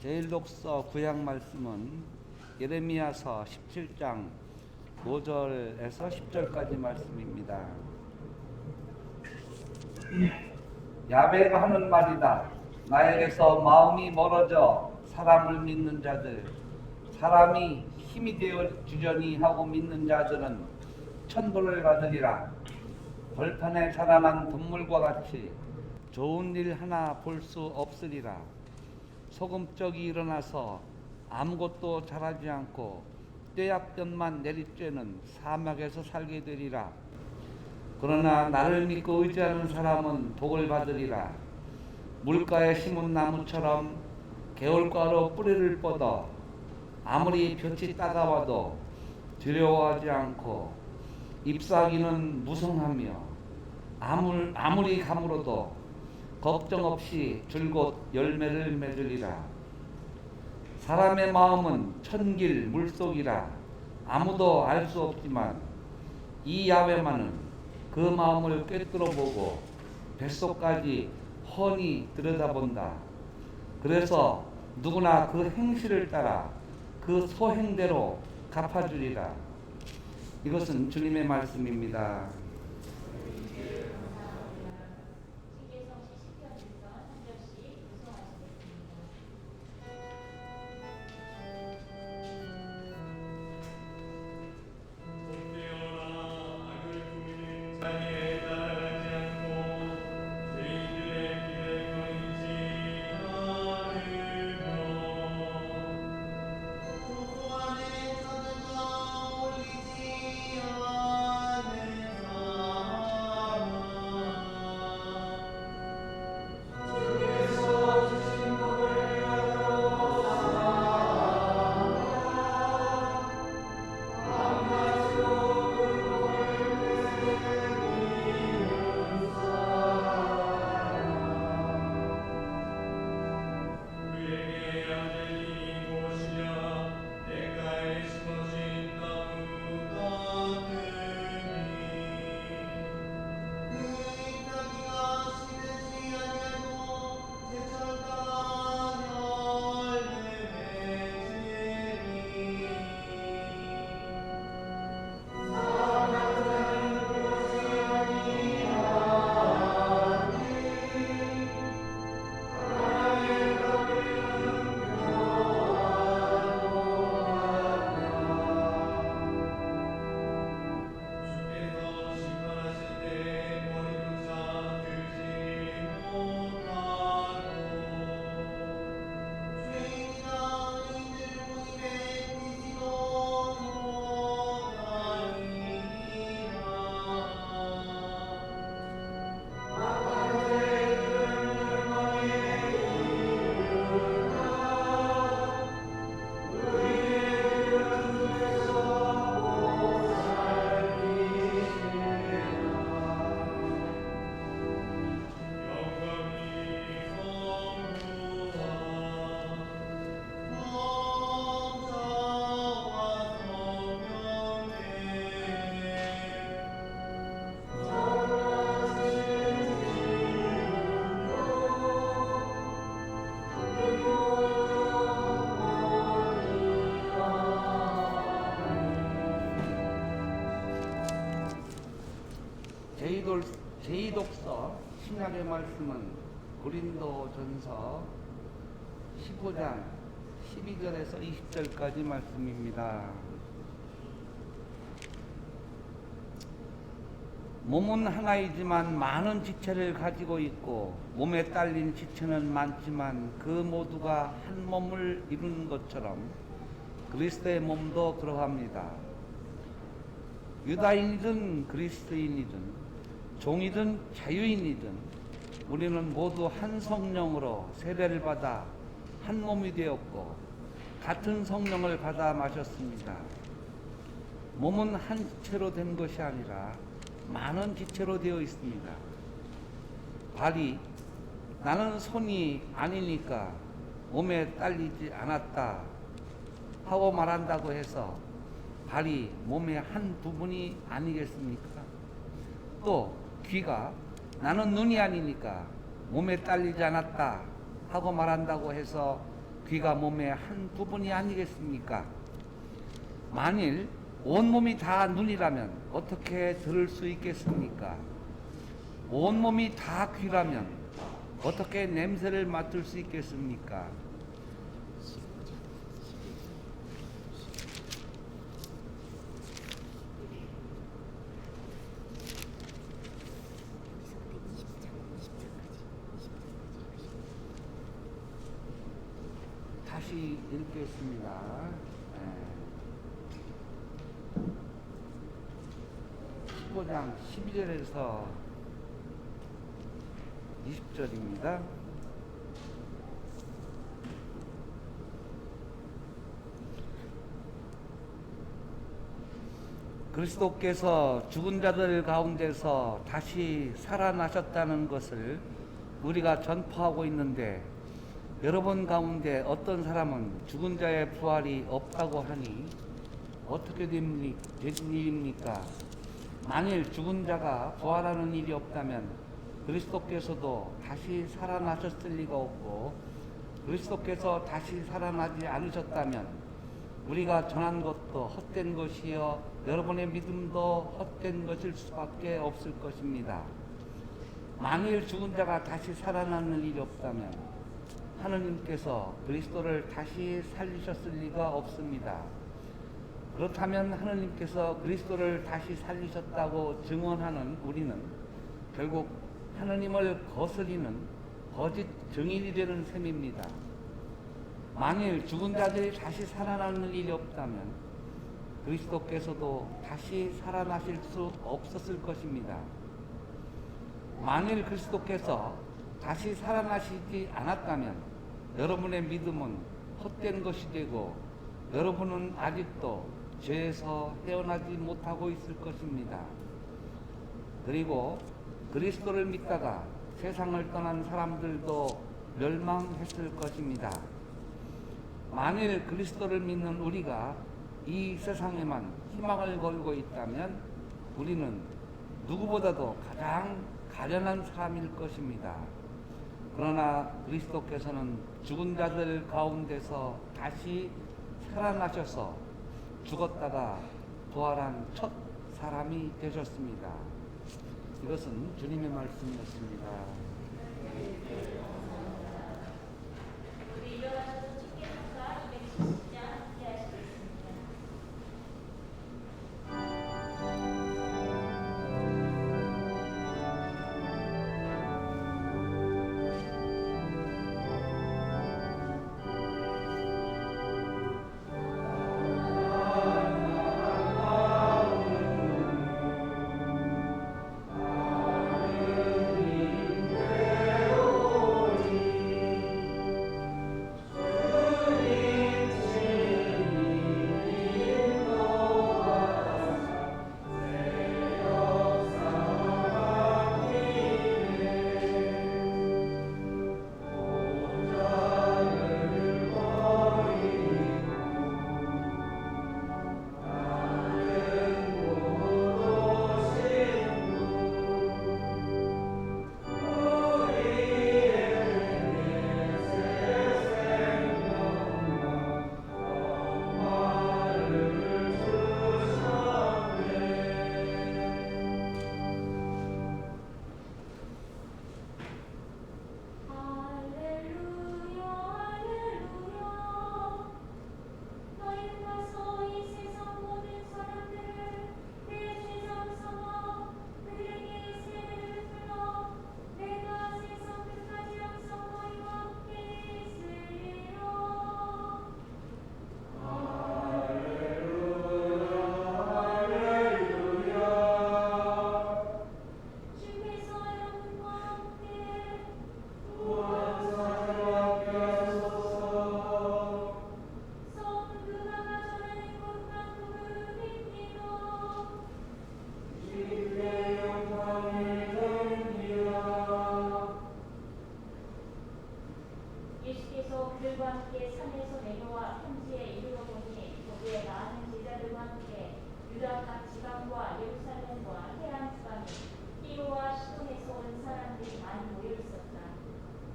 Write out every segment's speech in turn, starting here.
제1독서 구약 말씀은 예레미야서 17장 5절에서 10절까지 말씀입니다. 야훼가 하는 말이다. 나에게서 마음이 멀어져 사람을 믿는 자들, 사람이 힘이 되어 주려니 하고 믿는 자들은 천벌을 받으리라. 벌판에 자라난 동물과 같이 좋은 일 하나 볼 수 없으리라. 소금적이 일어나서 아무것도 자라지 않고 떼약볕만 내리쬐는 사막에서 살게 되리라. 그러나 나를 믿고 의지하는 사람은 복을 받으리라. 물가에 심은 나무처럼 개울가로 뿌리를 뻗어 아무리 볕이 따가워도 두려워하지 않고 잎사귀는 무성하며 아무리 가물어도 걱정 없이 줄곧 열매를 맺으리라. 사람의 마음은 천길 물속이라 아무도 알 수 없지만 이 야훼만은 그 마음을 꿰뚫어 보고 뱃속까지 훤히 들여다본다. 그래서 누구나 그 행실을 따라 그 소행대로 갚아주리라. 이것은 주님의 말씀입니다. 제2독서 신약의 말씀은 고린도전서 15장 12절에서 20절까지 말씀입니다. 몸은 하나이지만 많은 지체를 가지고 있고 몸에 딸린 지체는 많지만 그 모두가 한 몸을 이루는 것처럼 그리스도의 몸도 그러합니다. 유다인이든 그리스도인이든 종이든 자유인이든 우리는 모두 한 성령으로 세례를 받아 한 몸이 되었고 같은 성령을 받아 마셨습니다. 몸은 한 지체로 된 것이 아니라 많은 지체로 되어 있습니다. 발이 나는 손이 아니니까 몸에 딸리지 않았다 하고 말한다고 해서 발이 몸의 한 부분이 아니겠습니까? 또 귀가 나는 눈이 아니니까 몸에 딸리지 않았다 하고 말한다고 해서 귀가 몸의 한 부분이 아니겠습니까? 만일 온몸이 다 눈이라면 어떻게 들을 수 있겠습니까? 온몸이 다 귀라면 어떻게 냄새를 맡을 수 있겠습니까? 다시 읽겠습니다. 15장 12절에서 20절입니다. 그리스도께서 죽은 자들 가운데서 다시 살아나셨다는 것을 우리가 전파하고 있는데, 여러분 가운데 어떤 사람은 죽은 자의 부활이 없다고 하니 어떻게 된 일입니까? 만일 죽은 자가 부활하는 일이 없다면 그리스도께서도 다시 살아나셨을 리가 없고, 그리스도께서 다시 살아나지 않으셨다면 우리가 전한 것도 헛된 것이요 여러분의 믿음도 헛된 것일 수밖에 없을 것입니다. 만일 죽은 자가 다시 살아나는 일이 없다면 하느님께서 그리스도를 다시 살리셨을 리가 없습니다. 그렇다면 하느님께서 그리스도를 다시 살리셨다고 증언하는 우리는 결국 하느님을 거스리는 거짓 증인이 되는 셈입니다. 만일 죽은 자들이 다시 살아나는 일이 없다면 그리스도께서도 다시 살아나실 수 없었을 것입니다. 만일 그리스도께서 다시 살아나시지 않았다면 여러분의 믿음은 헛된 것이 되고 여러분은 아직도 죄에서 헤어나지 못하고 있을 것입니다. 그리고 그리스도를 믿다가 세상을 떠난 사람들도 멸망했을 것입니다. 만일 그리스도를 믿는 우리가 이 세상에만 희망을 걸고 있다면 우리는 누구보다도 가장 가련한 사람일 것입니다. 그러나 그리스도께서는 죽은 자들 가운데서 다시 살아나셔서 죽었다가 부활한 첫 사람이 되셨습니다. 이것은 주님의 말씀이었습니다.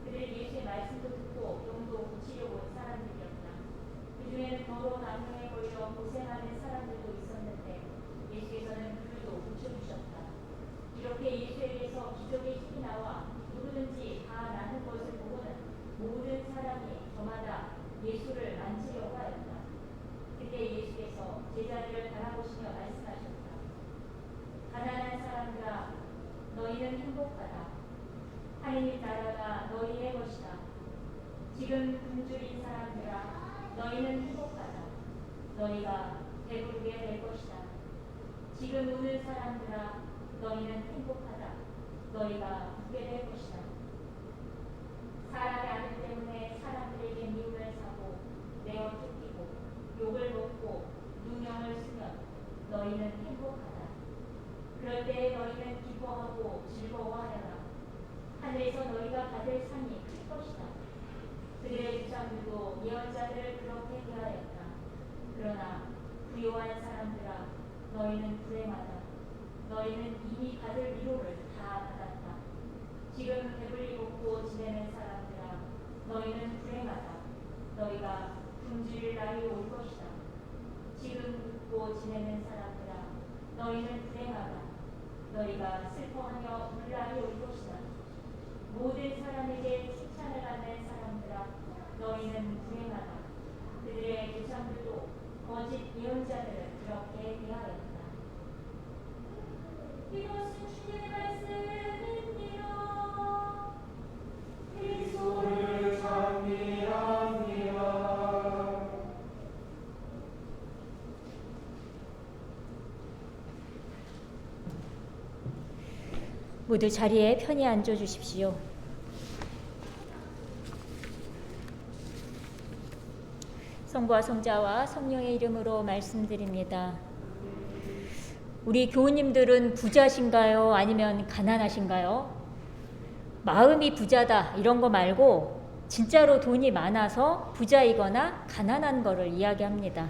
그들 예수의 말씀도 듣고 병도 고치려고 온 사람들이 지금 굶주린 사람들아 너희는 행복하다. 너희가 배부르게 될 것이다. 지금 우는 사람들아 너희는 행복하다. 너희가 웃게 될 것이다. 사람의 아들 때문에 사람들에게 미움을 사고 내어 쫓기고 욕을 먹고 누명을 쓰면 너희는 행복하다. 그럴 때 너희는 기뻐하고 즐거워하여라. 하늘에서 너희가 받을 상이 클 것이다. 그들의 주장들도 예언자들을 그렇게 대하였다. 그러나 부요한 사람들아 너희는 불행하다. 너희는 이미 받을 위로를 다 받았다. 지금 배불리 먹고 지내는 사람들아 너희는 불행하다. 너희가 굶주릴 날이 올 것이다. 지금 굶고 지내는 사람들아 너희는 불행하다. 너희가 슬퍼하며 울 날이 올 것이다. 모든 사람에게 칭찬을 받는 사람들아 너희는 불행하다. 그들의 조상들도 거짓 예언자들을 그렇게 대하였다. 이것은 주님의 말씀입니다. 그리스도를 찬미합니다. 모두 자리에 편히 앉아 주십시오. 성부와 성자와 성령의 이름으로 말씀드립니다. 우리 교우님들은 부자신가요? 아니면 가난하신가요? 마음이 부자다 이런 거 말고 진짜로 돈이 많아서 부자이거나 가난한 거를 이야기합니다.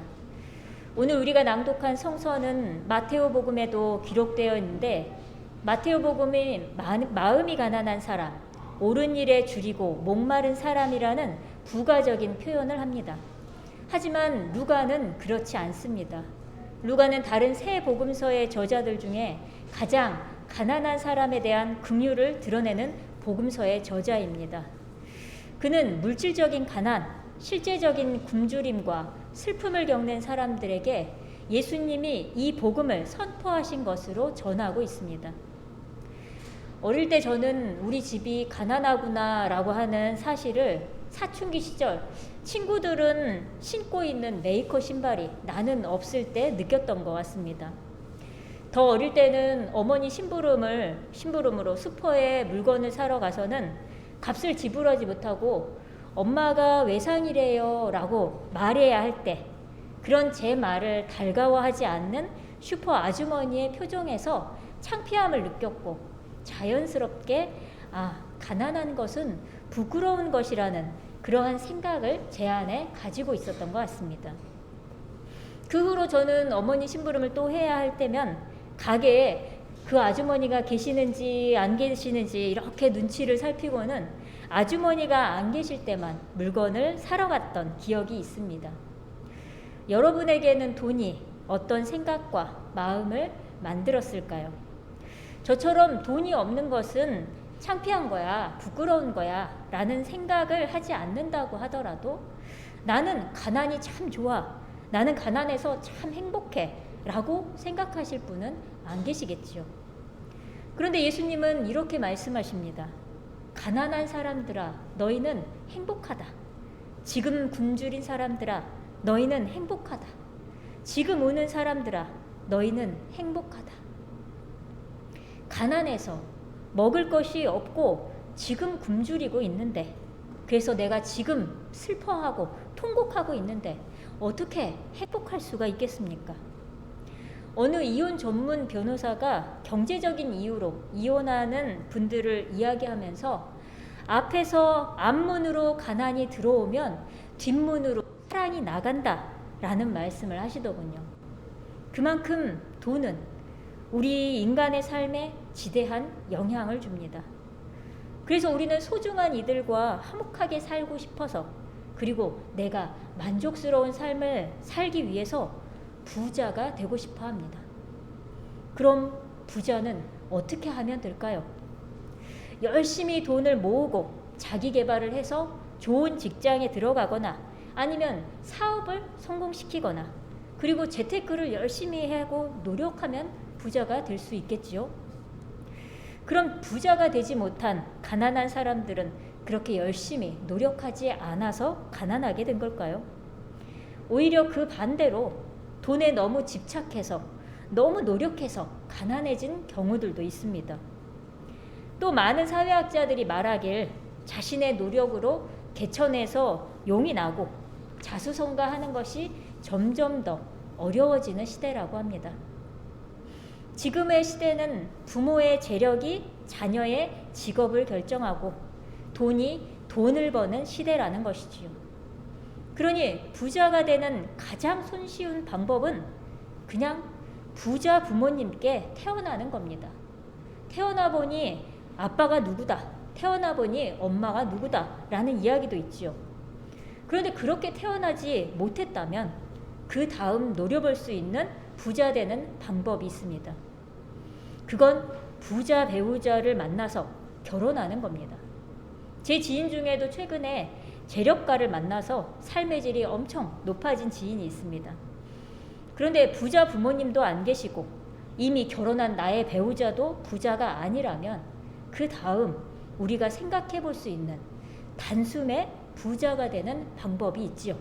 오늘 우리가 낭독한 성서는 마테오복음에도 기록되어 있는데 마테오복음이 마음이 가난한 사람, 옳은 일에 줄이고 목마른 사람이라는 부가적인 표현을 합니다. 하지만 루가는 그렇지 않습니다. 루가는 다른 세 복음서의 저자들 중에 가장 가난한 사람에 대한 긍휼을 드러내는 복음서의 저자입니다. 그는 물질적인 가난, 실제적인 굶주림과 슬픔을 겪는 사람들에게 예수님이 이 복음을 선포하신 것으로 전하고 있습니다. 어릴 때 저는 우리 집이 가난하구나라고 하는 사실을 사춘기 시절 친구들은 신고 있는 메이커 신발이 나는 없을 때 느꼈던 것 같습니다. 더 어릴 때는 어머니 심부름으로 슈퍼에 물건을 사러 가서는 값을 지불하지 못하고 엄마가 외상이래요 라고 말해야 할 때 그런 제 말을 달가워하지 않는 슈퍼 아주머니의 표정에서 창피함을 느꼈고 자연스럽게 가난한 것은 부끄러운 것이라는 그러한 생각을 제 안에 가지고 있었던 것 같습니다. 그 후로 저는 어머니 심부름을 또 해야 할 때면 가게에 그 아주머니가 계시는지 안 계시는지 이렇게 눈치를 살피고는 아주머니가 안 계실 때만 물건을 사러 갔던 기억이 있습니다. 여러분에게는 돈이 어떤 생각과 마음을 만들었을까요? 저처럼 돈이 없는 것은 창피한 거야, 부끄러운 거야 라는 생각을 하지 않는다고 하더라도 나는 가난이 참 좋아, 나는 가난해서 참 행복해 라고 생각하실 분은 안 계시겠죠. 그런데 예수님은 이렇게 말씀하십니다. 가난한 사람들아 너희는 행복하다. 지금 굶주린 사람들아 너희는 행복하다. 지금 우는 사람들아 너희는 행복하다. 가난해서 먹을 것이 없고 지금 굶주리고 있는데 그래서 내가 지금 슬퍼하고 통곡하고 있는데 어떻게 행복할 수가 있겠습니까? 어느 이혼 전문 변호사가 경제적인 이유로 이혼하는 분들을 이야기하면서 앞에서 앞문으로 가난이 들어오면 뒷문으로 사랑이 나간다 라는 말씀을 하시더군요. 그만큼 돈은 우리 인간의 삶에 지대한 영향을 줍니다. 그래서 우리는 소중한 이들과 화목하게 살고 싶어서 그리고 내가 만족스러운 삶을 살기 위해서 부자가 되고 싶어 합니다. 그럼 부자는 어떻게 하면 될까요? 열심히 돈을 모으고 자기 개발을 해서 좋은 직장에 들어가거나 아니면 사업을 성공시키거나 그리고 재테크를 열심히 하고 노력하면 부자가 될 수 있겠지요. 그럼 부자가 되지 못한 가난한 사람들은 그렇게 열심히 노력하지 않아서 가난하게 된 걸까요? 오히려 그 반대로 돈에 너무 집착해서 너무 노력해서 가난해진 경우들도 있습니다. 또 많은 사회학자들이 말하길 자신의 노력으로 개천에서 용이 나고 자수성가하는 것이 점점 더 어려워지는 시대라고 합니다. 지금의 시대는 부모의 재력이 자녀의 직업을 결정하고 돈이 돈을 버는 시대라는 것이지요. 그러니 부자가 되는 가장 손쉬운 방법은 그냥 부자 부모님께 태어나는 겁니다. 태어나 보니 아빠가 누구다, 태어나 보니 엄마가 누구다 라는 이야기도 있지요. 그런데 그렇게 태어나지 못했다면 그 다음 노려볼 수 있는 부자 되는 방법이 있습니다. 그건 부자 배우자를 만나서 결혼하는 겁니다. 제 지인 중에도 최근에 재력가를 만나서 삶의 질이 엄청 높아진 지인이 있습니다. 그런데 부자 부모님도 안 계시고 이미 결혼한 나의 배우자도 부자가 아니라면 그 다음 우리가 생각해 볼 수 있는 단숨에 부자가 되는 방법이 있지요.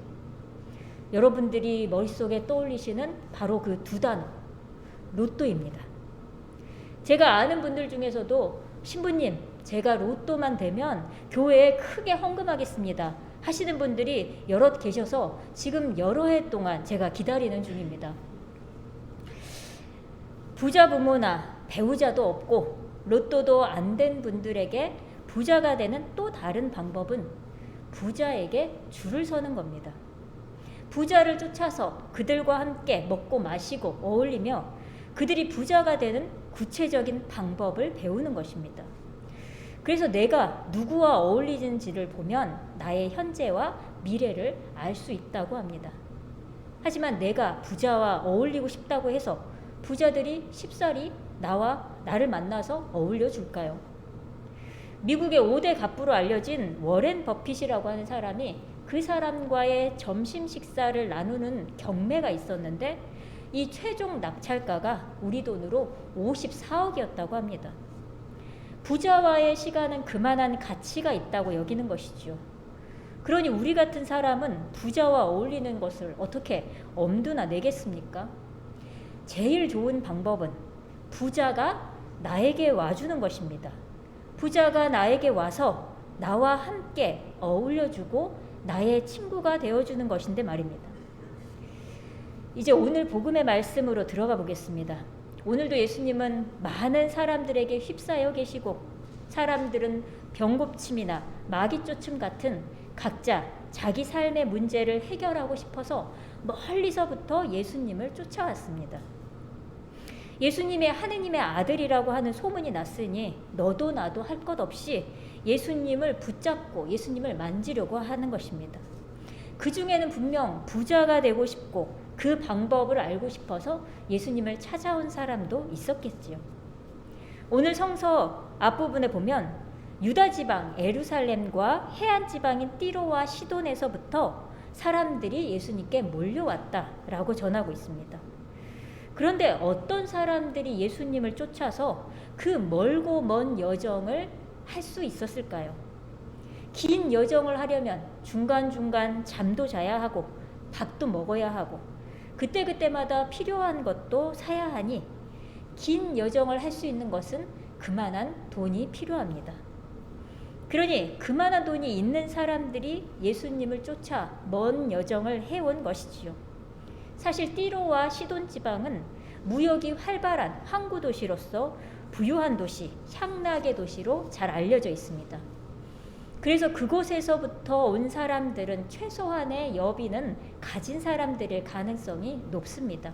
여러분들이 머릿속에 떠올리시는 바로 그 두 단어, 로또입니다. 제가 아는 분들 중에서도 신부님, 제가 로또만 되면 교회에 크게 헌금하겠습니다 하시는 분들이 여럿 계셔서 지금 여러 해 동안 제가 기다리는 중입니다. 부자 부모나 배우자도 없고 로또도 안 된 분들에게 부자가 되는 또 다른 방법은 부자에게 줄을 서는 겁니다. 부자를 쫓아서 그들과 함께 먹고 마시고 어울리며 그들이 부자가 되는 구체적인 방법을 배우는 것입니다. 그래서 내가 누구와 어울리는지를 보면 나의 현재와 미래를 알 수 있다고 합니다. 하지만 내가 부자와 어울리고 싶다고 해서 부자들이 쉽사리 나를 만나서 어울려 줄까요? 미국의 5대 갑부로 알려진 워렌 버핏이라고 하는 사람이 그 사람과의 점심 식사를 나누는 경매가 있었는데 이 최종 낙찰가가 우리 돈으로 54억이었다고 합니다. 부자와의 시간은 그만한 가치가 있다고 여기는 것이지요. 그러니 우리 같은 사람은 부자와 어울리는 것을 어떻게 엄두나 내겠습니까? 제일 좋은 방법은 부자가 나에게 와주는 것입니다. 부자가 나에게 와서 나와 함께 어울려주고 나의 친구가 되어주는 것인데 말입니다. 이제 오늘 복음의 말씀으로 들어가 보겠습니다. 오늘도 예수님은 많은 사람들에게 휩싸여 계시고 사람들은 병고침이나 마귀쫓음 같은 각자 자기 삶의 문제를 해결하고 싶어서 멀리서부터 예수님을 쫓아왔습니다. 예수님의 하느님의 아들이라고 하는 소문이 났으니 너도 나도 할 것 없이 예수님을 붙잡고 예수님을 만지려고 하는 것입니다. 그 중에는 분명 부자가 되고 싶고 그 방법을 알고 싶어서 예수님을 찾아온 사람도 있었겠지요. 오늘 성서 앞부분에 보면 유다 지방 예루살렘과 해안 지방인 띠로와 시돈에서부터 사람들이 예수님께 몰려왔다라고 전하고 있습니다. 그런데 어떤 사람들이 예수님을 쫓아서 그 멀고 먼 여정을 할 수 있었을까요? 긴 여정을 하려면 중간중간 잠도 자야 하고 밥도 먹어야 하고 그때그때마다 필요한 것도 사야 하니 긴 여정을 할 수 있는 것은 그만한 돈이 필요합니다. 그러니 그만한 돈이 있는 사람들이 예수님을 쫓아 먼 여정을 해온 것이지요. 사실 띠로와 시돈 지방은 무역이 활발한 항구 도시로서 부유한 도시, 향락의 도시로 잘 알려져 있습니다. 그래서 그곳에서부터 온 사람들은 최소한의 여비는 가진 사람들일 가능성이 높습니다.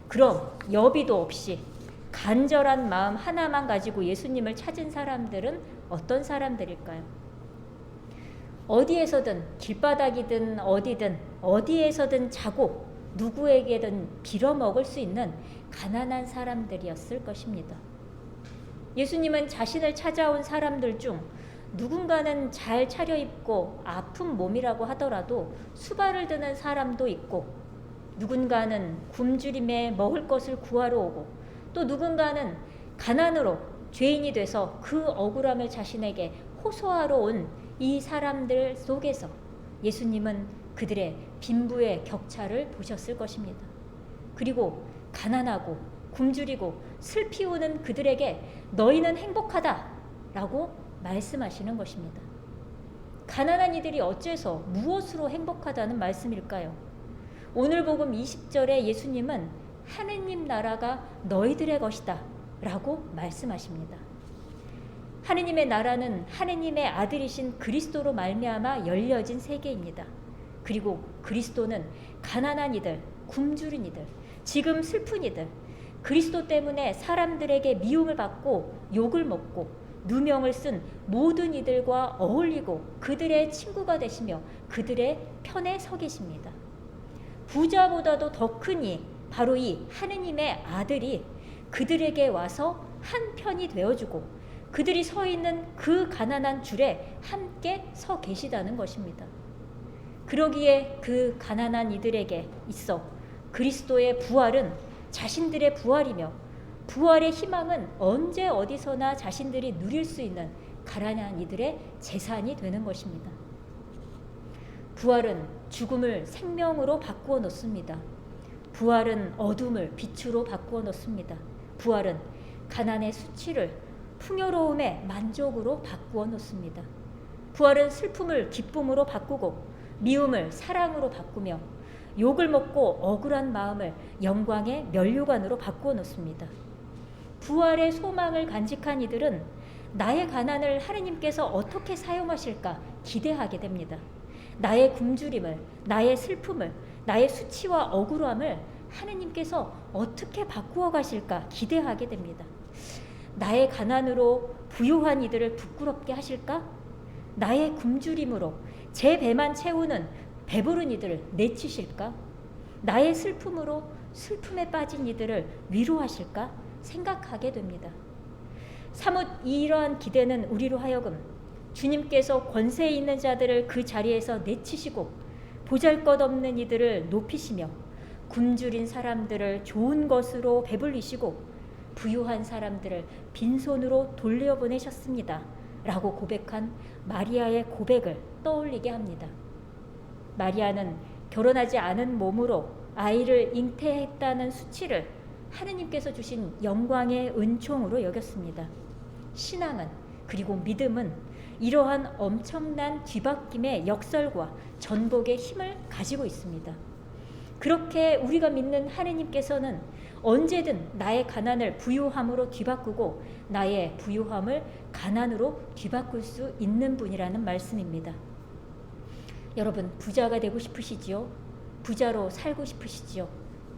그럼 여비도 없이 간절한 마음 하나만 가지고 예수님을 찾은 사람들은 어떤 사람들일까요? 어디에서든 길바닥이든 어디든 어디에서든 자고 누구에게든 빌어먹을 수 있는 가난한 사람들이었을 것입니다. 예수님은 자신을 찾아온 사람들 중 누군가는 잘 차려입고 아픈 몸이라고 하더라도 수발을 드는 사람도 있고 누군가는 굶주림에 먹을 것을 구하러 오고 또 누군가는 가난으로 죄인이 돼서 그 억울함을 자신에게 호소하러 온 이 사람들 속에서 예수님은 그들의 빈부의 격차를 보셨을 것입니다. 그리고 가난하고 굶주리고 슬피 우는 그들에게 너희는 행복하다 라고 말씀하시는 것입니다. 가난한 이들이 어째서 무엇으로 행복하다는 말씀일까요? 오늘 복음 20절에 예수님은 하느님 나라가 너희들의 것이다 라고 말씀하십니다. 하느님의 나라는 하느님의 아들이신 그리스도로 말미암아 열려진 세계입니다. 그리고 그리스도는 가난한 이들, 굶주린 이들, 지금 슬픈 이들, 그리스도 때문에 사람들에게 미움을 받고 욕을 먹고 누명을 쓴 모든 이들과 어울리고 그들의 친구가 되시며 그들의 편에 서 계십니다. 부자보다도 더 큰 이, 바로 이 하느님의 아들이 그들에게 와서 한 편이 되어주고 그들이 서 있는 그 가난한 줄에 함께 서 계시다는 것입니다. 그러기에 그 가난한 이들에게 있어 그리스도의 부활은 자신들의 부활이며 부활의 희망은 언제 어디서나 자신들이 누릴 수 있는 가난한 이들의 재산이 되는 것입니다. 부활은 죽음을 생명으로 바꾸어 놓습니다. 부활은 어둠을 빛으로 바꾸어 놓습니다. 부활은 가난의 수치를 풍요로움의 만족으로 바꾸어 놓습니다. 부활은 슬픔을 기쁨으로 바꾸고 미움을 사랑으로 바꾸며 욕을 먹고 억울한 마음을 영광의 면류관으로 바꾸어 놓습니다. 부활의 소망을 간직한 이들은 나의 가난을 하느님께서 어떻게 사용하실까 기대하게 됩니다. 나의 굶주림을, 나의 슬픔을, 나의 수치와 억울함을 하느님께서 어떻게 바꾸어 가실까 기대하게 됩니다. 나의 가난으로 부유한 이들을 부끄럽게 하실까? 나의 굶주림으로 제 배만 채우는 배부른 이들을 내치실까? 나의 슬픔으로 슬픔에 빠진 이들을 위로하실까? 생각하게 됩니다. 사뭇 이러한 기대는 우리로 하여금 주님께서 권세 있는 자들을 그 자리에서 내치시고 보잘것없는 이들을 높이시며 굶주린 사람들을 좋은 것으로 배불리시고 부유한 사람들을 빈손으로 돌려보내셨습니다 라고 고백한 마리아의 고백을 떠올리게 합니다. 마리아는 결혼하지 않은 몸으로 아이를 잉태했다는 수치를 하느님께서 주신 영광의 은총으로 여겼습니다. 신앙은, 그리고 믿음은 이러한 엄청난 뒤바뀜의 역설과 전복의 힘을 가지고 있습니다. 그렇게 우리가 믿는 하느님께서는 언제든 나의 가난을 부유함으로 뒤바꾸고 나의 부유함을 가난으로 뒤바꿀 수 있는 분이라는 말씀입니다. 여러분, 부자가 되고 싶으시지요? 부자로 살고 싶으시지요?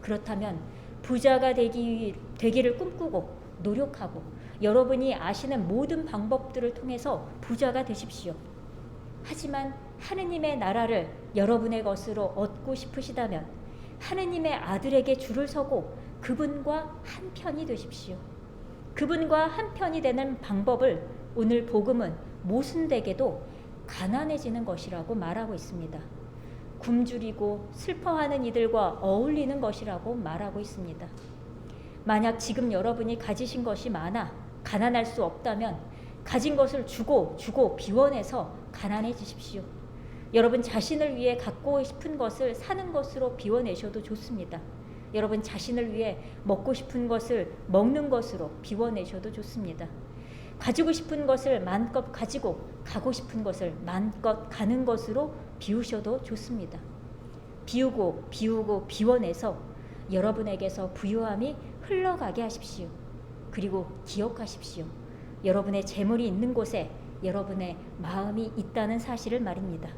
그렇다면 부자가 되기를 꿈꾸고 노력하고 여러분이 아시는 모든 방법들을 통해서 부자가 되십시오. 하지만 하느님의 나라를 여러분의 것으로 얻고 싶으시다면 하느님의 아들에게 줄을 서고 그분과 한편이 되십시오. 그분과 한편이 되는 방법을 오늘 복음은 모순되게도 가난해지는 것이라고 말하고 있습니다. 굶주리고 슬퍼하는 이들과 어울리는 것이라고 말하고 있습니다. 만약 지금 여러분이 가지신 것이 많아 가난할 수 없다면 가진 것을 주고 비워내서 가난해지십시오. 여러분 자신을 위해 갖고 싶은 것을 사는 것으로 비워내셔도 좋습니다. 여러분 자신을 위해 먹고 싶은 것을 먹는 것으로 비워내셔도 좋습니다. 가지고 싶은 것을 마음껏 가지고 가고 싶은 것을 마음껏 가는 것으로 비우셔도 좋습니다. 비우고 비워내서 여러분에게서 부유함이 흘러가게 하십시오. 그리고 기억하십시오. 여러분의 재물이 있는 곳에 여러분의 마음이 있다는 사실을 말입니다.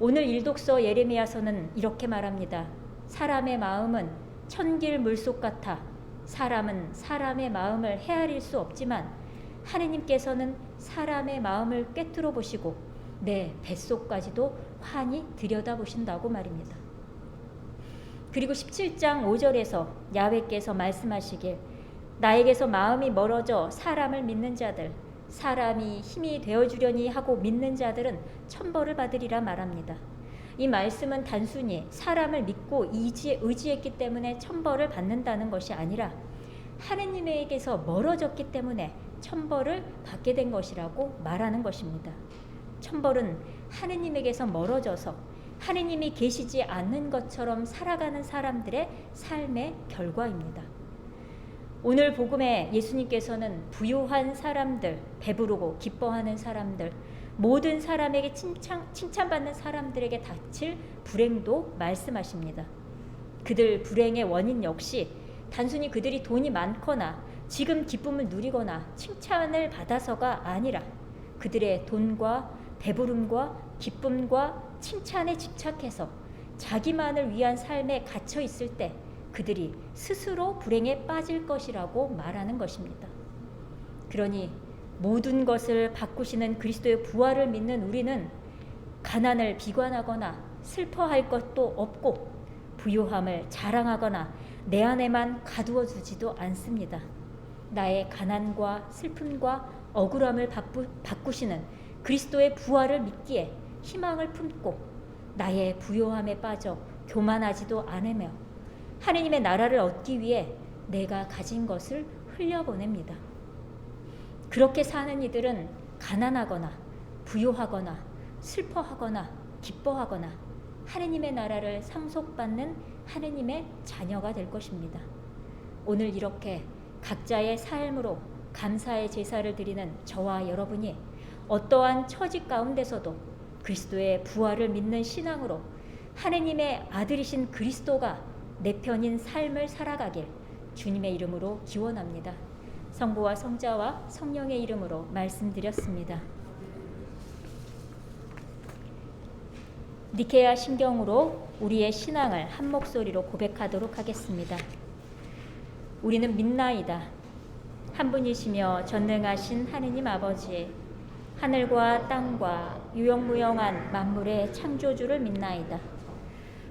오늘 일독서 예레미야서는 이렇게 말합니다. 사람의 마음은 천길 물속 같아 사람은 사람의 마음을 헤아릴 수 없지만 하느님께서는 사람의 마음을 꿰뚫어 보시고 내 뱃속까지도 환히 들여다보신다고 말입니다. 그리고 17장 5절에서 야훼께서 말씀하시길 나에게서 마음이 멀어져 사람을 믿는 자들 사람이 힘이 되어주려니 하고 믿는 자들은 천벌을 받으리라 말합니다. 이 말씀은 단순히 사람을 믿고 의지했기 때문에 천벌을 받는다는 것이 아니라 하느님에게서 멀어졌기 때문에 천벌을 받게 된 것이라고 말하는 것입니다. 천벌은 하느님에게서 멀어져서 하느님이 계시지 않는 것처럼 살아가는 사람들의 삶의 결과입니다. 오늘 복음에 예수님께서는 부유한 사람들, 배부르고 기뻐하는 사람들, 모든 사람에게 칭찬받는 사람들에게 닥칠 불행도 말씀하십니다. 그들 불행의 원인 역시 단순히 그들이 돈이 많거나 지금 기쁨을 누리거나 칭찬을 받아서가 아니라 그들의 돈과 배부름과 기쁨과 칭찬에 집착해서 자기만을 위한 삶에 갇혀 있을 때 그들이 스스로 불행에 빠질 것이라고 말하는 것입니다. 그러니 모든 것을 바꾸시는 그리스도의 부활을 믿는 우리는 가난을 비관하거나 슬퍼할 것도 없고 부유함을 자랑하거나 내 안에만 가두어 두지도 않습니다. 나의 가난과 슬픔과 억울함을 바꾸시는 그리스도의 부활을 믿기에 희망을 품고 나의 부요함에 빠져 교만하지도 않으며 하느님의 나라를 얻기 위해 내가 가진 것을 흘려보냅니다. 그렇게 사는 이들은 가난하거나 부요하거나 슬퍼하거나 기뻐하거나 하느님의 나라를 상속받는 하느님의 자녀가 될 것입니다. 오늘 이렇게 각자의 삶으로 감사의 제사를 드리는 저와 여러분이 어떠한 처지 가운데서도 그리스도의 부활을 믿는 신앙으로 하느님의 아들이신 그리스도가 내 편인 삶을 살아가길 주님의 이름으로 기원합니다. 성부와 성자와 성령의 이름으로 말씀드렸습니다. 니케아 신경으로 우리의 신앙을 한 목소리로 고백하도록 하겠습니다. 우리는 믿나이다. 한 분이시며 전능하신 하느님 아버지, 하늘과 땅과 유영무영한 만물의 창조주를 믿나이다.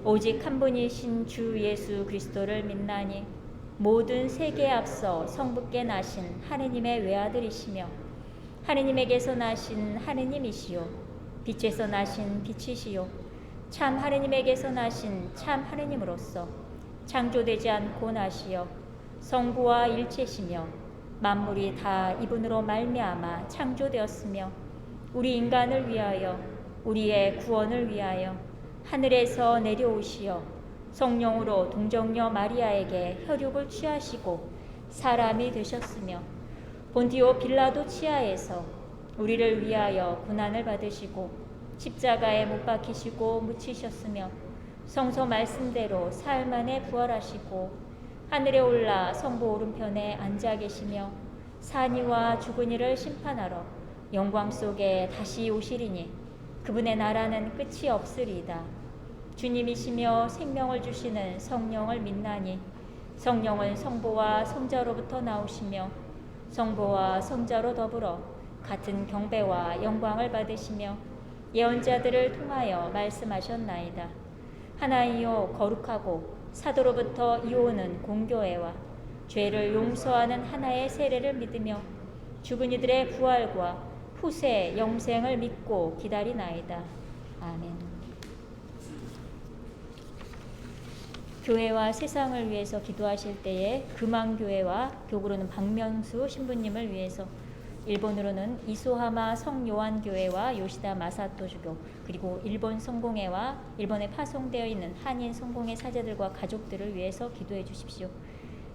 오직 한 분이신 주 예수 그리스도를 믿나니 모든 세계에 앞서 성부께 나신 하느님의 외아들이시며 하느님에게서 나신 하느님이시요 빛에서 나신 빛이시요 참 하느님에게서 나신 참 하느님으로서 창조되지 않고 나시어 성부와 일체시며 만물이 다 이분으로 말미암아 창조되었으며 우리 인간을 위하여 우리의 구원을 위하여 하늘에서 내려오시어 성령으로 동정녀 마리아에게 혈육을 취하시고 사람이 되셨으며 본디오 빌라도 치하에서 우리를 위하여 고난을 받으시고 십자가에 못 박히시고 묻히셨으며 성서 말씀대로 사흘 만에 부활하시고 하늘에 올라 성부 오른편에 앉아 계시며 산이와 죽은 이를 심판하러 영광 속에 다시 오시리니 그분의 나라는 끝이 없으리이다. 주님이시며 생명을 주시는 성령을 믿나니 성령은 성부와 성자로부터 나오시며 성부와 성자로 더불어 같은 경배와 영광을 받으시며 예언자들을 통하여 말씀하셨나이다. 하나이요 거룩하고 사도로부터 이오는 공교회와 죄를 용서하는 하나의 세례를 믿으며 죽은 이들의 부활과 후세 영생을 믿고 기다리나이다. 아멘. 교회와 세상을 위해서 기도하실 때에 금왕교회와 교구로는 박명수 신부님을 위해서, 일본으로는 이소하마 성요한교회와 요시다 마사토 주교, 그리고 일본 성공회와 일본에 파송되어 있는 한인 성공회 사제들과 가족들을 위해서 기도해 주십시오.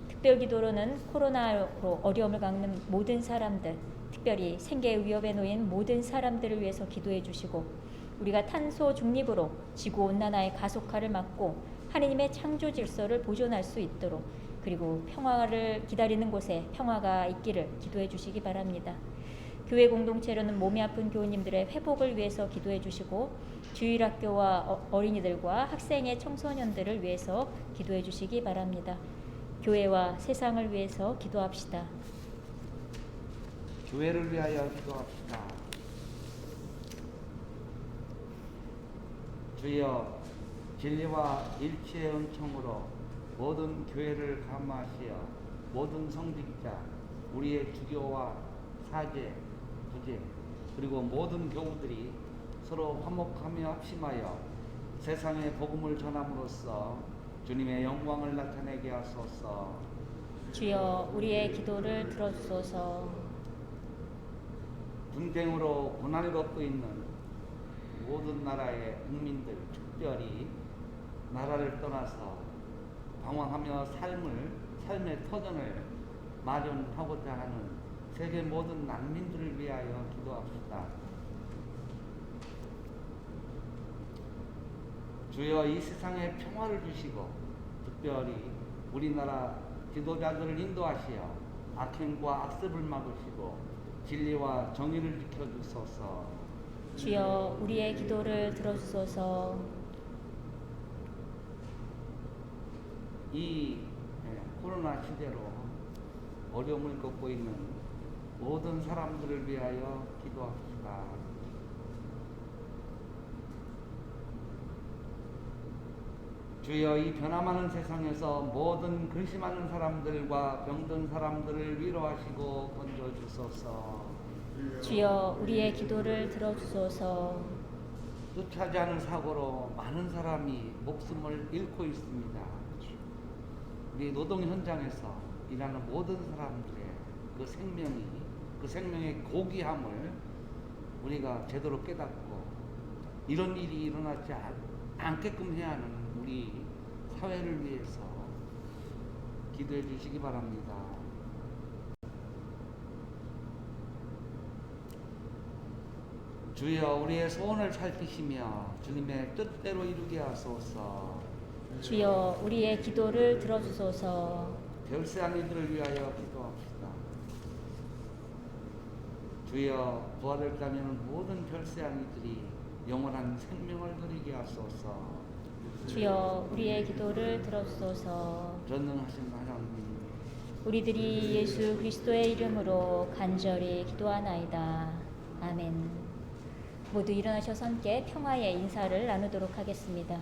특별기도로는 코로나로 어려움을 겪는 모든 사람들, 특별히 생계 위협에 놓인 모든 사람들을 위해서 기도해 주시고, 우리가 탄소 중립으로 지구온난화의 가속화를 막고 하느님의 창조 질서를 보존할 수 있도록, 그리고 평화를 기다리는 곳에 평화가 있기를 기도해 주시기 바랍니다. 교회 공동체로는 몸이 아픈 교우님들의 회복을 위해서 기도해 주시고, 주일학교와 어린이들과 학생의 청소년들을 위해서 기도해 주시기 바랍니다. 교회와 세상을 위해서 기도합시다. 교회를 위하여 기도합시다. 주여, 진리와 일치의 은총으로 모든 교회를 감화하시어 모든 성직자, 우리의 주교와 사제, 부제, 그리고 모든 교우들이 서로 화목하며 합심하여 세상에 복음을 전함으로써 주님의 영광을 나타내게 하소서. 주여 우리의 기도를 들어주소서. 분쟁으로 고난을 겪고 있는 모든 나라의 국민들, 특별히 나라를 떠나서 방황하며 삶의 터전을 마련하고자 하는 세계 모든 난민들을 위하여 기도합시다. 주여 이 세상에 평화를 주시고 특별히 우리나라 지도자들을 인도하시어 악행과 악습을 막으시고 진리와 정의를 지켜주소서. 주여 우리의 기도를 들어주소서. 이 코로나 시대로 어려움을 겪고 있는 모든 사람들을 위하여 기도합시다. 주여 이 변화많은 세상에서 모든 근심하는 사람들과 병든 사람들을 위로하시고 건져주소서. 주여 우리의 기도를 들어주소서. 뜻하지 않은 사고로 많은 사람이 목숨을 잃고 있습니다. 우리 노동 현장에서 일하는 모든 사람들의 그 생명의 고귀함을 우리가 제대로 깨닫고 이런 일이 일어나지 않게끔 해야 하는 우리 사회를 위해서 기도해 주시기 바랍니다. 주여 우리의 소원을 살피시며 주님의 뜻대로 이루게 하소서. 주여 우리의 기도를 들어주소서. 별세한 이들을 위하여 기도합시다. 주여 부활했다면 모든 별세한 이들이 영원한 생명을 누리게 하소서. 주여 우리의 기도를 들어주소서. 전능하신 하나님, 우리들이 예수 그리스도의 이름으로 간절히 기도하나이다. 아멘. 모두 일어나셔서 함께 평화의 인사를 나누도록 하겠습니다.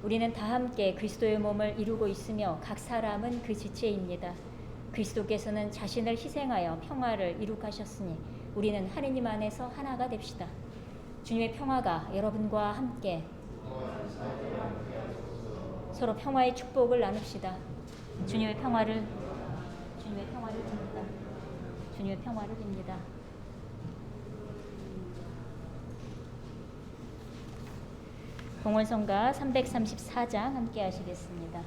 우리는 다 함께 그리스도의 몸을 이루고 있으며 각 사람은 그 지체입니다. 그리스도께서는 자신을 희생하여 평화를 이룩하셨으니 우리는 하느님 안에서 하나가 됩시다. 주님의 평화가 여러분과 함께 서로 평화의 축복을 나눕시다. 주님의 평화를 빕니다. 주님의 평화를 빕니다. 봉헌성가 334장 함께 하시겠습니다.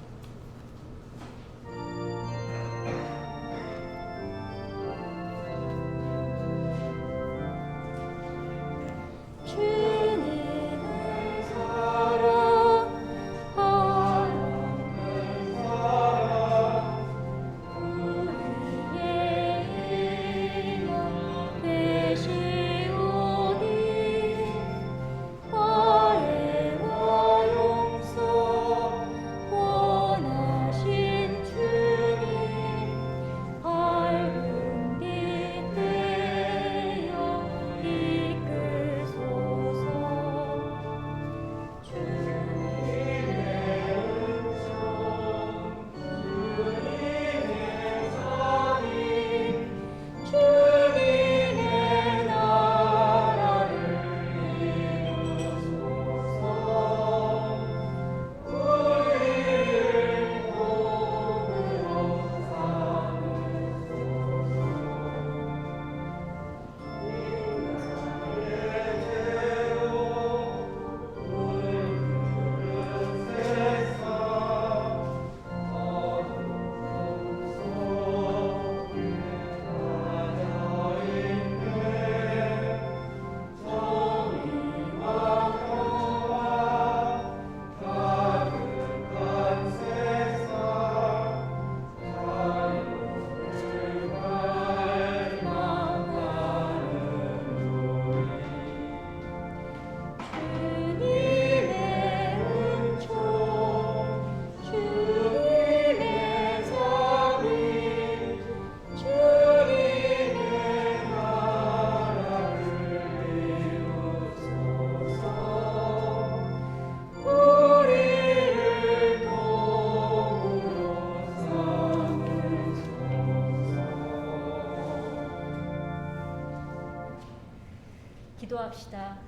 기도합시다.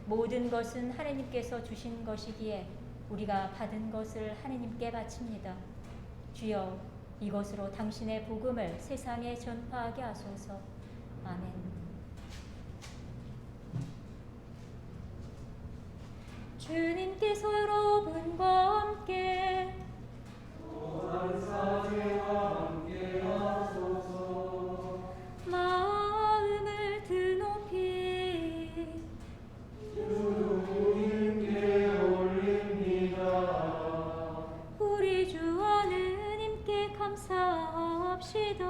모든 것은 하나님께서 주신 것이기에 우리가 받은 것을 하느님께 바칩니다. 주여, 이것으로 당신의 복음을 세상에 전파하게 하소서. 아멘. 주님께서 여러분과 함께 마음을 드높이 우리 주 하느님께 감사합시다.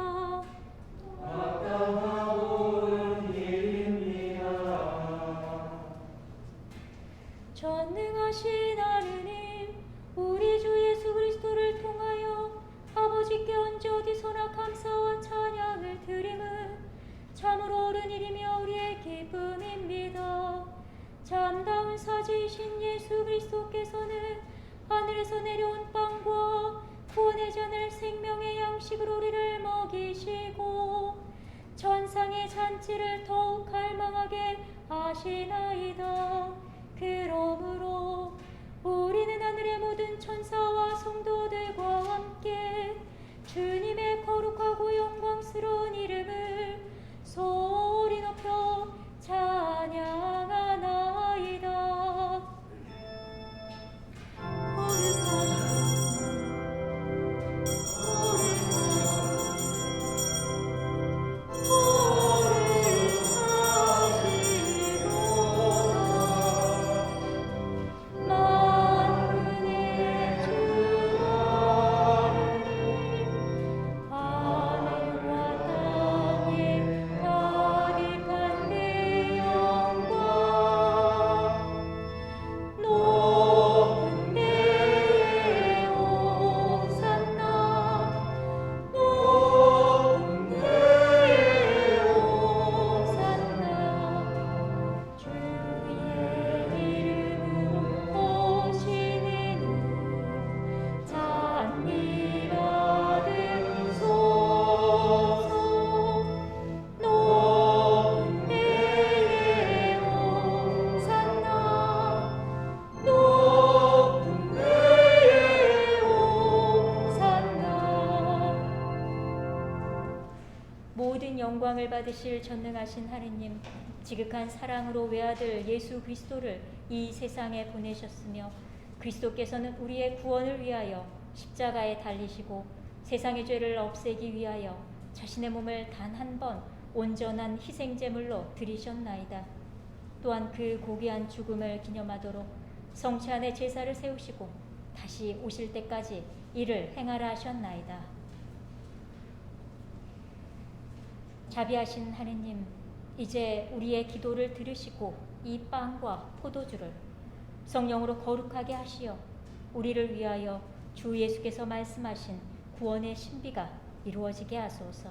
전능하신 하느님, 우리 주 예수 그리스도를 통하여 아버지께 언제 어디서나 감사와 찬양을 드림은 참으로 옳은 일이며 우리의 기쁨입니다. 참다운 사지이신 예수 그리스도께서는 하늘에서 내려온 빵과 구원의 잔을 생명의 양식으로 우리를 먹이시고 천상의 잔치를 더욱 갈망하게 하시나이다. 그러므로 우리는 하늘의 모든 천사와 성도들과 함께 주님의 거룩하고 영광스러운 이름을 소리 높여 찬양하나이다. 영광을 받으실 전능하신 하느님, 지극한 사랑으로 외아들 예수 그리스도를 이 세상에 보내셨으며 그리스도께서는 우리의 구원을 위하여 십자가에 달리시고 세상의 죄를 없애기 위하여 자신의 몸을 단 한 번 온전한 희생제물로 드리셨나이다. 또한 그 고귀한 죽음을 기념하도록 성체 안에 제사를 세우시고 다시 오실 때까지 이를 행하라 하셨나이다. 자비하신 하느님, 이제 우리의 기도를 들으시고 이 빵과 포도주를 성령으로 거룩하게 하시어 우리를 위하여 주 예수께서 말씀하신 구원의 신비가 이루어지게 하소서.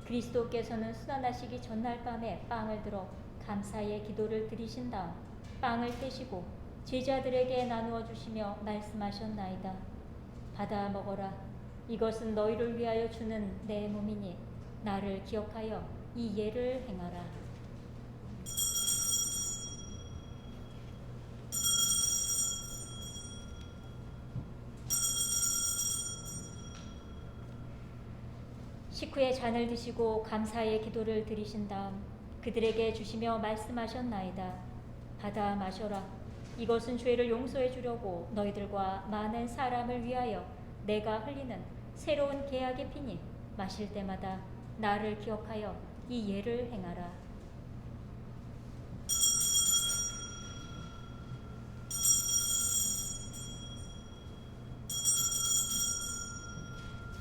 그리스도께서는 순환하시기 전날 밤에 빵을 들어 감사의 기도를 드리신 다음 빵을 떼시고 제자들에게 나누어 주시며 말씀하셨나이다. 받아 먹어라. 이것은 너희를 위하여 주는 내 몸이니 나를 기억하여 이 예를 행하라. 식후에 잔을 드시고 감사의 기도를 드리신 다음 그들에게 주시며 말씀하셨나이다. 받아 마셔라. 이것은 죄를 용서해 주려고 너희들과 많은 사람을 위하여 내가 흘리는 새로운 계약의 피니 마실 때마다 나를 기억하여 이 예를 행하라.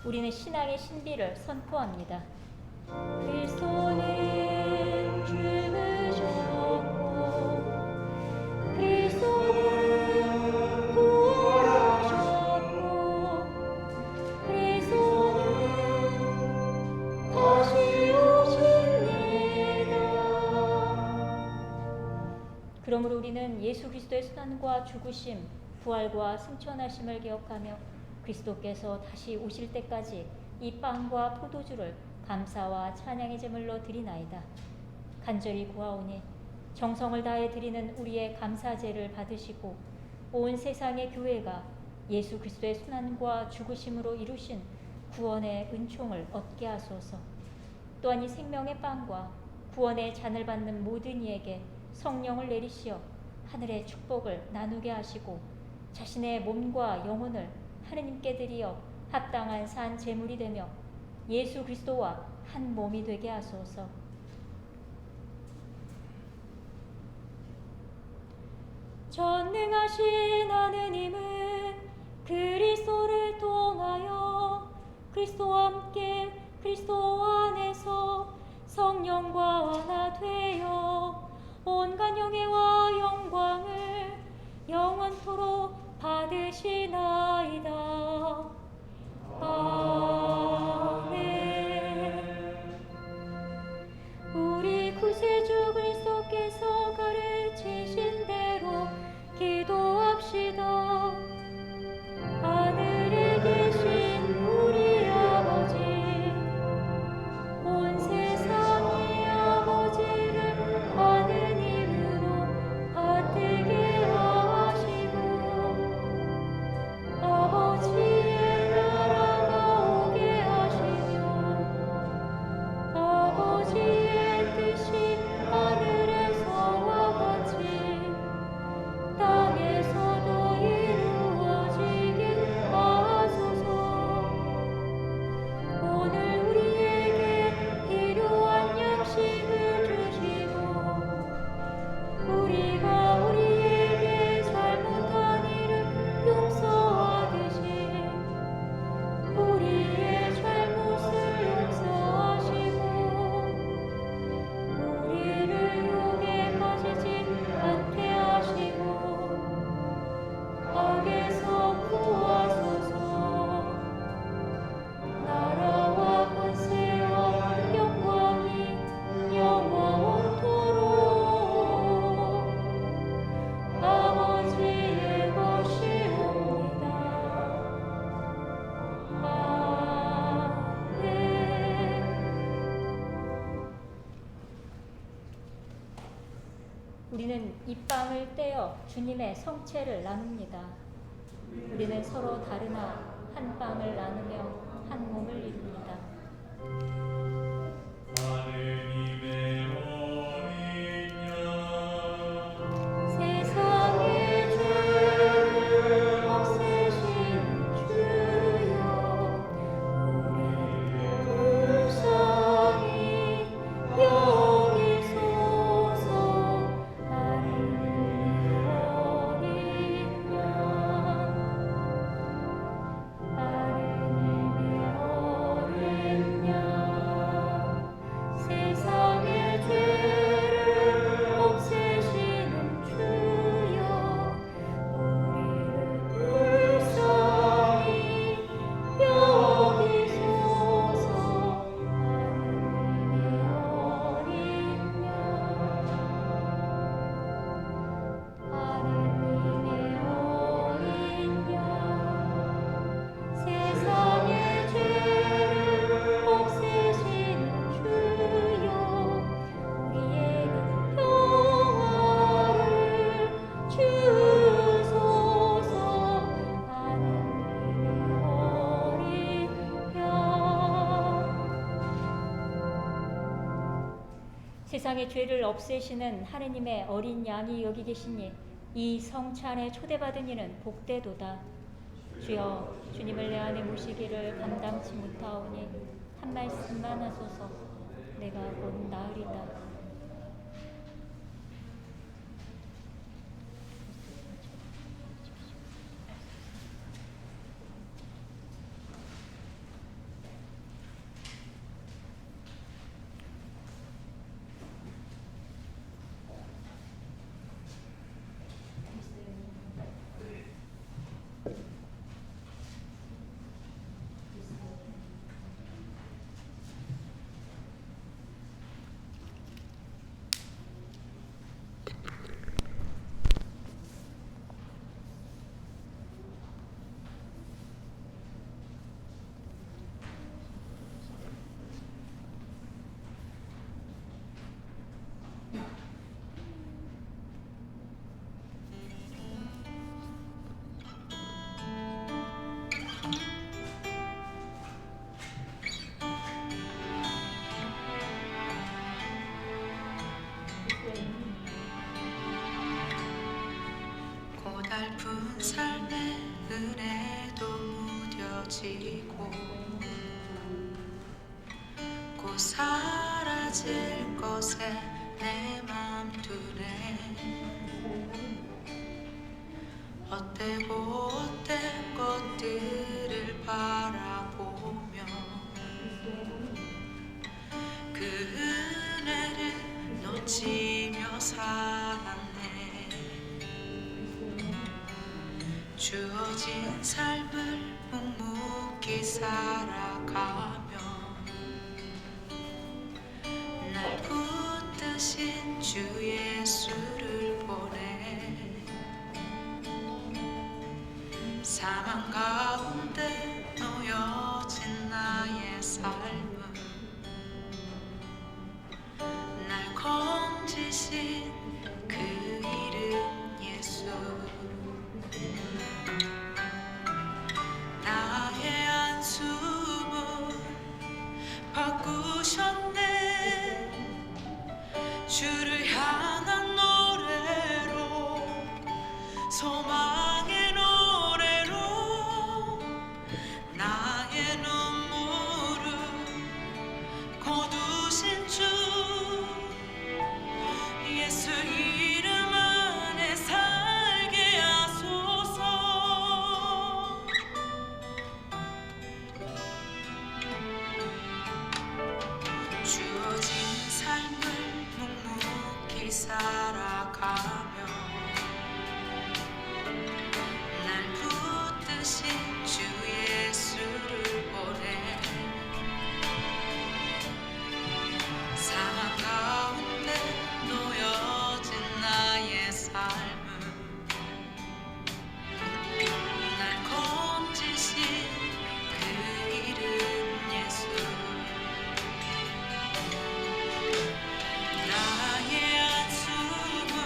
우리는 신앙의 신비를 선포합니다. 그리스도는 죽으셨고 그리스도는 부활하셨고 그리스도는 다시 오십니다. 그러므로 우리는 예수 그리스도의 순환과 죽으심, 부활과 승천하심을 기억하며 그리스도께서 다시 오실 때까지 이 빵과 포도주를 감사와 찬양의 제물로 드리나이다. 간절히 구하오니 정성을 다해 드리는 우리의 감사제를 받으시고 온 세상의 교회가 예수 그리스도의 순환과 죽으심으로 이루신 구원의 은총을 얻게 하소서. 또한 이 생명의 빵과 구원의 잔을 받는 모든 이에게 성령을 내리시어 하늘의 축복을 나누게 하시고 자신의 몸과 영혼을 하느님께 드리어 합당한 산 제물이 되며 예수 그리스도와 한 몸이 되게 하소서. 전능하신 하느님은 그리스도를 통하여 그리스도와 함께 그리스도 안에서 성령과 하나 되어 온갖 영예와 영광을 영원토록 받으시나이다. 아멘. 우리 구세주 그리스도께서 가르치신 대로 기도합시다. 하늘에 계신 우리 아버지, 온 세상의 아버지를 하느님으로 받들게 하시고 아버지의 나라가 오게 하시며 아버지의 뜻이 하늘에서와 같이 땅에서도 이루어지게 하소서. 오늘 우리에게 필요한 양식을 주시고 우리가 우리에게 잘못한 일을 용서하듯이 우리의 잘못을 용서하시고 우리를 유혹에 빠지지 않게 하시고 악에서 구하소서. 나라와 권세와 영광이 영원토록 아버지의 것이옵니다. 아멘. 우리는 이 빵을 떼어 주님의 성체를 나눕니다. 우리는 서로 다르나 한 빵을 나누며 한 몸을 이룹니다. 하느님의 어린 양 세상의 죄를 없애신 주여, 우리를 불쌍히 여기소서. 하느님의 어린 양, 하느님의 어린 양, 세상의 죄를 없애시는 주여, 우리를 불쌍히 여기소서. 하느님의 어린 양, 세상의 죄를 없애시는 주여, 우리에게 평화를 주소서. 하느님의 어린 양, 세상의 죄를 없애시는 하느님의 어린 양이 여기 계시니 이 성체 안에 초대받은 이는 복되도다. 주여, 주님을 내 안에 모시기를 감당치 못하오니 한 말씀만 하소서. 내가 곧 나으리다. 사라질 것에 내 맘 두네. 헛되고 헛된 것들을 바라보며 그 은혜를 놓치며 살았네. 주어진 삶을 묵묵히 살아가며 날 붙드신 주 예수를 보내. 사망 가운데 놓여진 나의 삶은 날 건지신 그 이름 예수. 나의 안수문 바꾸셨네. 주를 향한 노래로, 소망의 노래로 나의 눈물을 거두신 주 예수 이름 안에 살게 하소서. 주어진 삶을 묵묵히 살아가며 날 붙드신 주 예수를 보내. 사망 가운데 놓여진 나의 삶은 날 건지신 그 이름 예수. 나의 안수문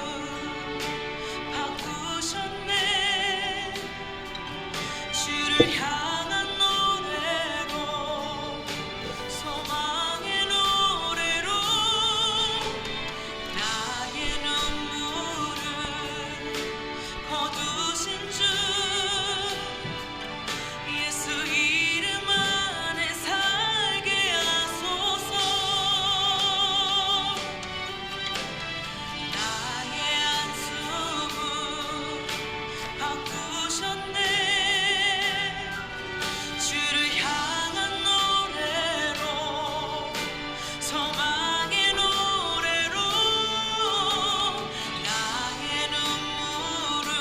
바꾸셨네. 주를 향한 노래로, 소망의 노래로 나의 눈물을 거두신 주 예수 이름 안에 살게 하소서. 나의 안수문 바꾸셨네. 주를 향한 노래로, 소망의 노래로 나의 눈물을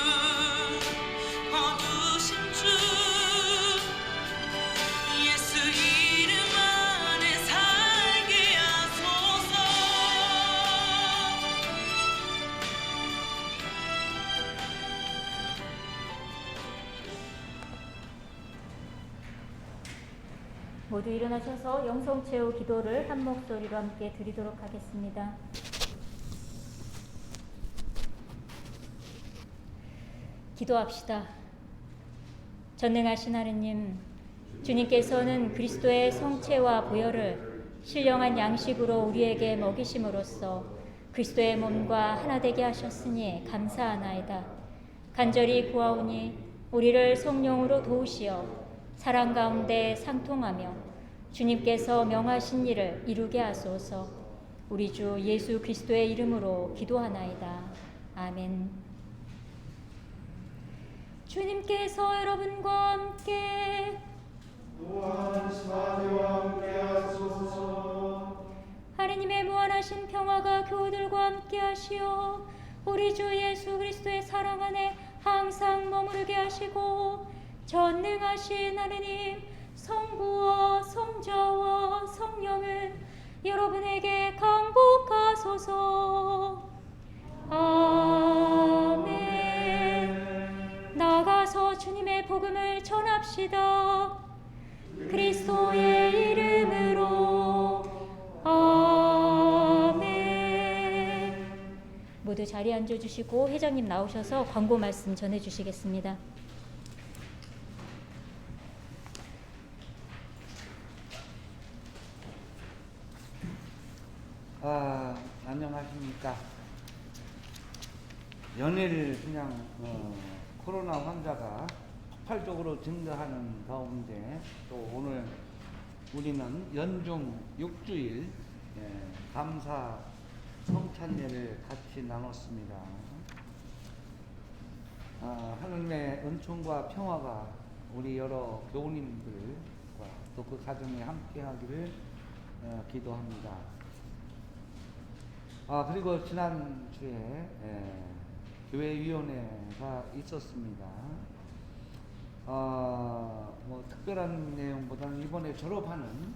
거두신 주 예수 이름 안에 살게 하소서. 모두 일어나셔서 영성체호 기도를 한 목소리로 함께 드리도록 하겠습니다. 기도합시다. 전능하신 하느님, 주님께서는 그리스도의 성체와 보혈을 신령한 양식으로 우리에게 먹이심으로써 그리스도의 몸과 하나 되게 하셨으니 감사하나이다. 간절히 구하오니 우리를 성령으로 도우시어 사랑 가운데 상통하며 주님께서 명하신 일을 이루게 하소서. 우리 주 예수 그리스도의 이름으로 기도하나이다. 아멘. 주님께서 여러분과 함께 또한 사제와 함께 하소서. 하느님의 무한하신 평화가 교우들과 함께 하시어 우리 주 예수 그리스도의 사랑 안에 항상 머무르게 하시고 전능하신 하느님 성부와 성자와 성령은 여러분에게 강복하소서. 아멘. 나가서 주님의 복음을 전합시다. 그리스도의 이름으로 아멘. 모두 자리에 앉아주시고 회장님 나오셔서 광고 말씀 전해주시겠습니다. 안녕하십니까. 연일 그냥 코로나 환자가 폭발적으로 증가하는 가운데 또 오늘 우리는 연중 6주일 감사 성찬례를 같이 나눴습니다. 하나님의 은총과 평화가 우리 여러 교우님들과 또 그 가정에 함께하기를 기도합니다. 그리고 지난주에 교회위원회가 있었습니다. 뭐 특별한 내용보다는 이번에 졸업하는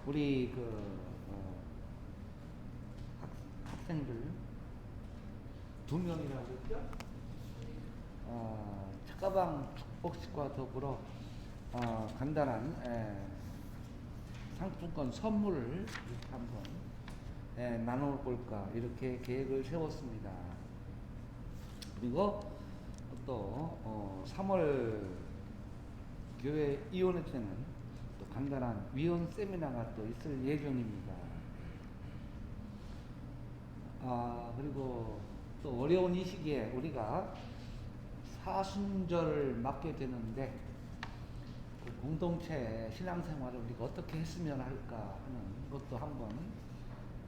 우리 학생들 2명이라고 했죠? 책가방 축복식과 더불어 간단한 상품권 선물을 이렇게 한번 나눠볼까 이렇게 계획을 세웠습니다. 그리고 또 3월 교회 이혼회 때는 또 간단한 위원 세미나가 또 있을 예정입니다. 그리고 또 어려운 이 시기에 우리가 사순절을 맞게 되는데 그 공동체 신앙생활을 우리가 어떻게 했으면 할까 하는 것도 한번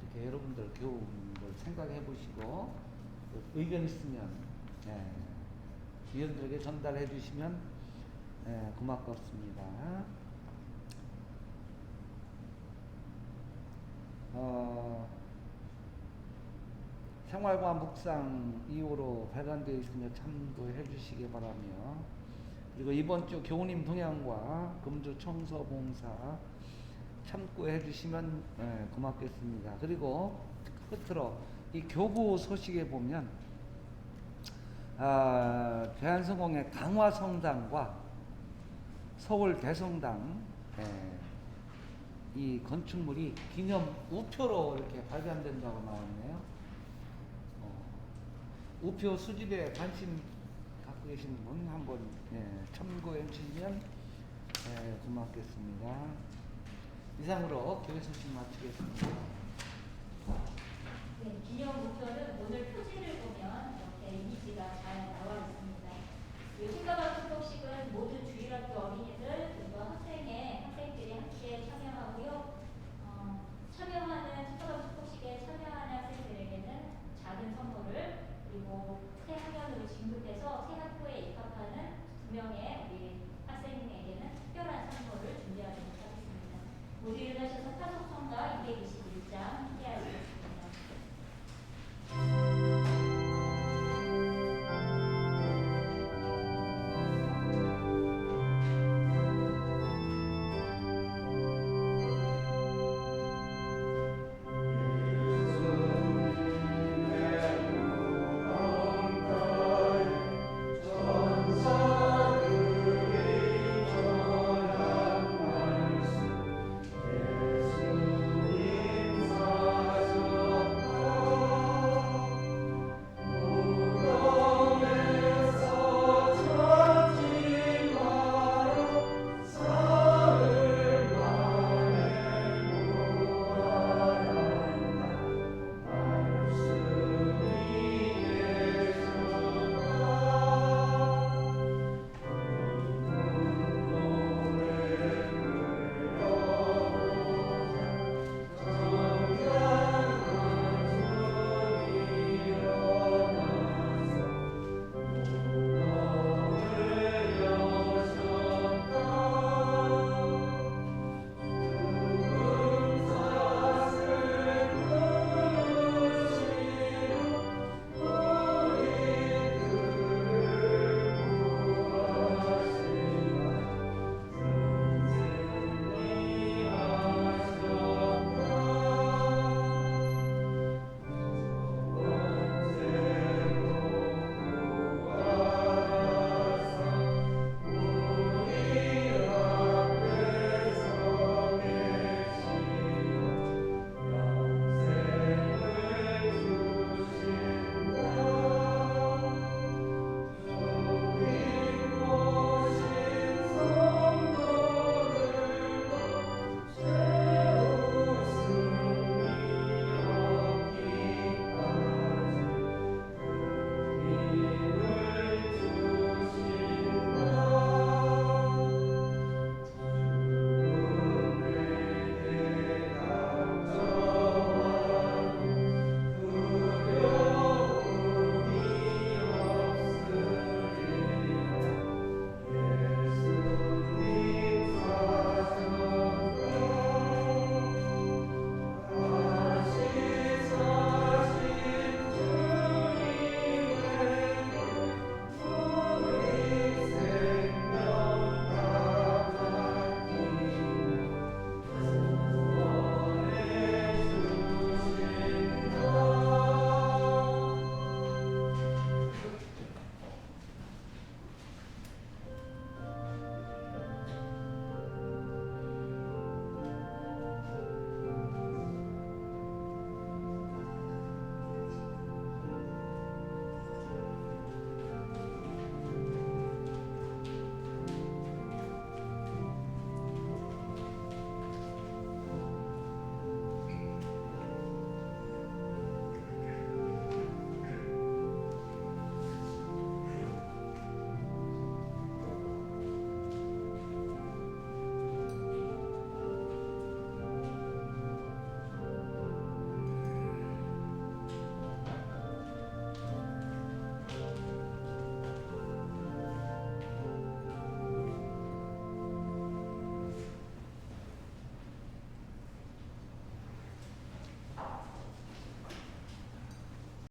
이렇게 여러분들 교우분들 생각해 보시고 의견 있으면 위원들에게 전달해 주시면 고맙겠습니다. 생활과 묵상 이후로 발간되어 있으며 참고해 주시기 바라며, 그리고 이번 주 교우님 동향과 금주 청소 봉사 참고해 주시면 고맙겠습니다. 그리고 끝으로 이 교구 소식에 보면 대한성공회 강화성당과 서울 대성당 이 건축물이 기념 우표로 이렇게 발간된다고 나왔네요. 우표 수집에 관심 갖고 계신 분 한번 참고해 주시면 고맙겠습니다. 이상으로 교회 소식 마치겠습니다.